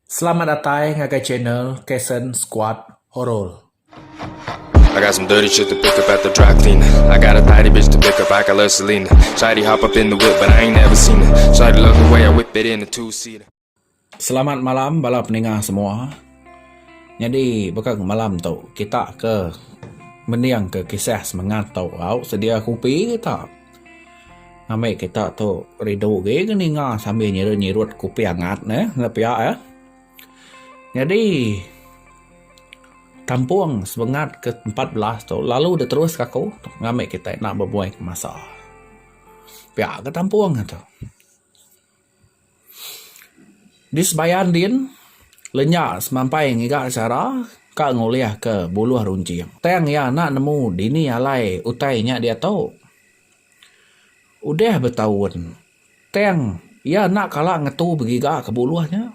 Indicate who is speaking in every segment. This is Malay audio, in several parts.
Speaker 1: Selamat datang ke channel Kason Squad Horror.
Speaker 2: I got some dirty shit to pick up at the dry cleaner. I got a tidy bitch to pick up, I got love Selena. Shawty hop up in the whip, but I ain't never seen her. Shawty love the way I whip it in a two-seater.
Speaker 1: Selamat malam bala pendengar semua. Jadi bekang malam tu kita ke meniang ke kisah semangat tu. Au sedia kopi kita. Ambil kita tu rido ge keninga sambil nyirut kopi hangat tapi ya. Jadi Tampuang semangat ke-14 tu lalu dia terus kaku ngambil kita nak berbuai ke masa. Pihak ke Tampuang tu. Di sebayan din lenyak semampai ngigak cara ka nguliah ke buluh runcing. Teng ya nak nemu dini alai utainya dia tahu. Udah bertahun. Teng ya nak kalak ngetu begiga ke buluhnya.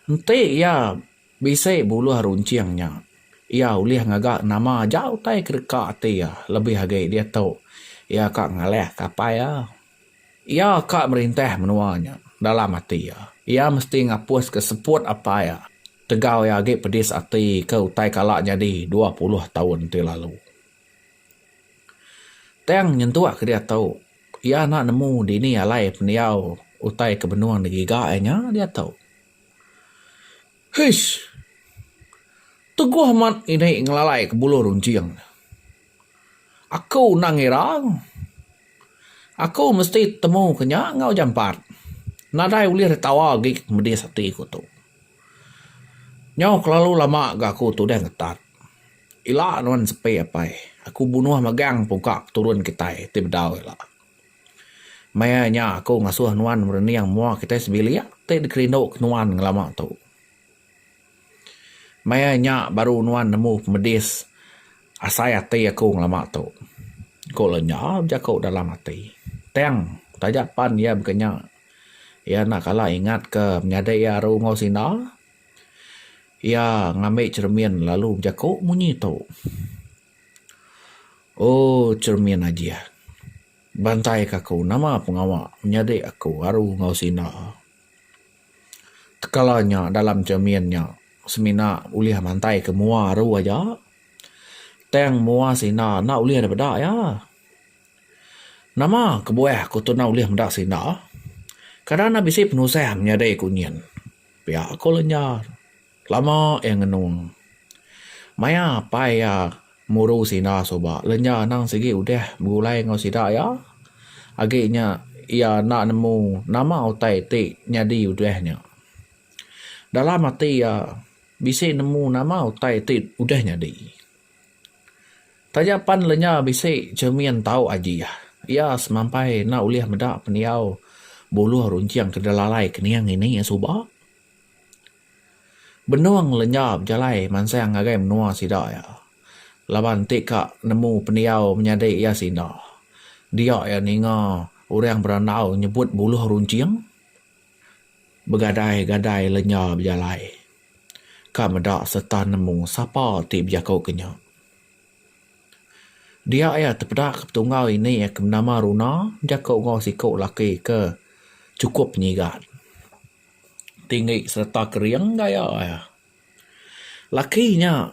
Speaker 1: Ente ya bisa buluh runcingnya. Ia uliah ngagak nama jauh tai kereka ati ya. Lebih hagai dia tahu. Ia kak ngaleh kapai ya. Ia kak merintah menuanya dalam hati ya. Ia mesti ngapus keseput apa ya. Tegau ya agak pedis hati ke utai kalak jadi 20 tahun ti lalu. Teng nyentuak ke dia tahu. Ia nak nemu dini alai peniau utai kebenuang negiganya dia tahu. Hish. Teguh mat ini ngelalai ke bulu runcing. Aku nangirang. Aku mesti temu kenya ngau jam 4. Nadai ulir tawa gig medis hati ku tu. Nyau kelalu lama gak aku tu dah ngetat. Ila nuan sepe apai. Aku bunuh magang pukak turun kita tibdau ila. Mayanya aku ngasuh nuan mereniang mua kita sebilia te dikerindok nuan ngelama tu. Mayanya baru nuan nemu medis asai hati aku ngelama tu. Ko lenyap jakau dalam hati. Teng tajak pan ya bekenya. Ya nak kalah ingat ke menyadai ya ru ngau sina. Ya ngambil cermin lalu jakau munyi tu. Oh cermin aja. Bantai kaku nama pengawak menyadai aku aru ngau sina. Tekalanya dalam cerminnya. Semina uliah mantai ke mua aru aja. Teng mua sina nak uliah daripada ya. Nama kebuah aku tu nak uliah mendak sina. Kadang bisa penusah menyadai kunyin. Pihak aku lenyar. Lama yang ngenung. Maya paya muru sina soba. Lenyar nang segi udah mulai ngau sida ya. Agaknya ia nak nemu nama utai tik nyadi udahnya. Dalam hati ya bisa nemu nama utai tik udah nyadi. Tajapan lenyar bisa cermin tahu aja ya. Ia semampai nak uliah medak peniau buluh runcing kedalalai keniang ini ya soba. Benuang lenyap jalai mansang ngagai menua sida ya. Laban tika nemu peniau menyadai ia sida. Dia ya ninga orang beranau nyebut buluh runcing. Begadai-gadai lenyap jalai. Ka medak serta nemu siapa ti berjakau kenyap. Dia ya terpedak petungau ini ya kenama Runa jakau ngau sikau laki ke cukup penyigat. Tinggi serta keriang gaya ya. Lakinya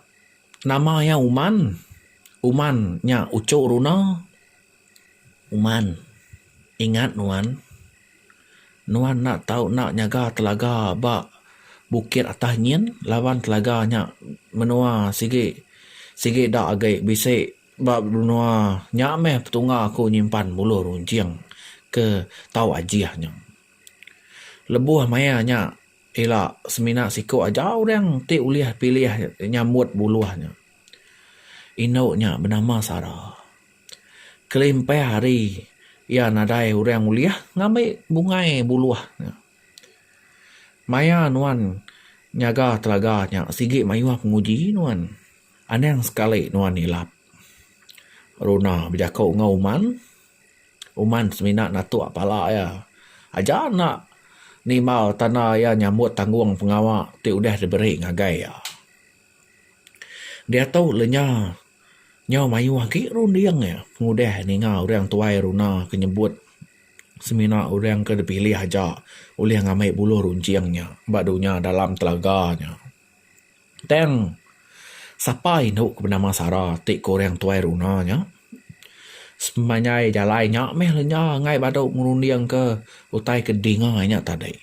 Speaker 1: namanya Uman. Umannya ucuk Runa. Uman. Ingat Nuan. Nuan nak tahu nak nyaga telaga bak bukit atas nyin. Lawan telaganya menua sigi dak agak bisik. Bak menua nyameh petunga aku nyimpan bulu runcing ke tahu ajiahnya. Lebuh mayanya ila semina siku aja orang ti uliah pilih nyambut buluahnya. Inoknya bernama Sarah. Kelimpai hari ya nadai orang uliah ngambil bungai buluahnya. Maya nuan nyaga telaganya sigi mayuah penguji nuan. Aneng sekali nuan ilap. Runa berjakau ngau Uman. Uman semina natuk apala ya. Aja nak ni mau tanah ya nyambut tanggung pengawak ti udah diberi ngagai ya. Dia tahu lenya nyau mayu lagi rundiang ya. Pengudah ni ngau orang tuai Runa kenyebut Semina orang ke dipilih aja oleh ngamai buluh runcingnya, badunya dalam telaganya. Dan siapa induk bernama Sarah tik korang tuai runanya. Semanyai jalainya meh lenya ngai badau ngurundiang ke utai kedinganya tadi.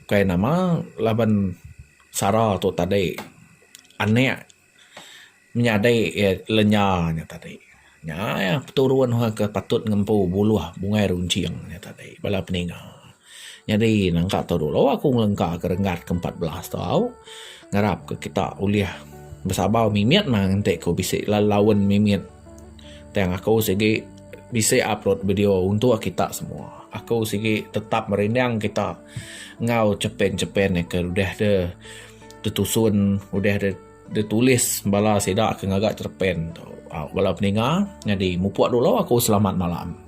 Speaker 1: Kaya nama laban Sarah tu tadi aneh menyadai lenyanya tadi. Ya perturuan ke patut ngempu buluh bungai runcingnya tadi bala peninga. Jadi nangka tu dulu aku ngelengka ke rengat ke-14 tau. Ngarap ke kita uliah bersabar mimiat mang entek ko bisik lawan mimiat. Tang aku segi bisa upload video untuk kita semua. Aku segi tetap merindang kita ngau cepen-cepen ke udah de tusun udah de tulis bala sedak ke ngagak cerpen tu. Bala peninga jadi mupuak dulu aku selamat malam.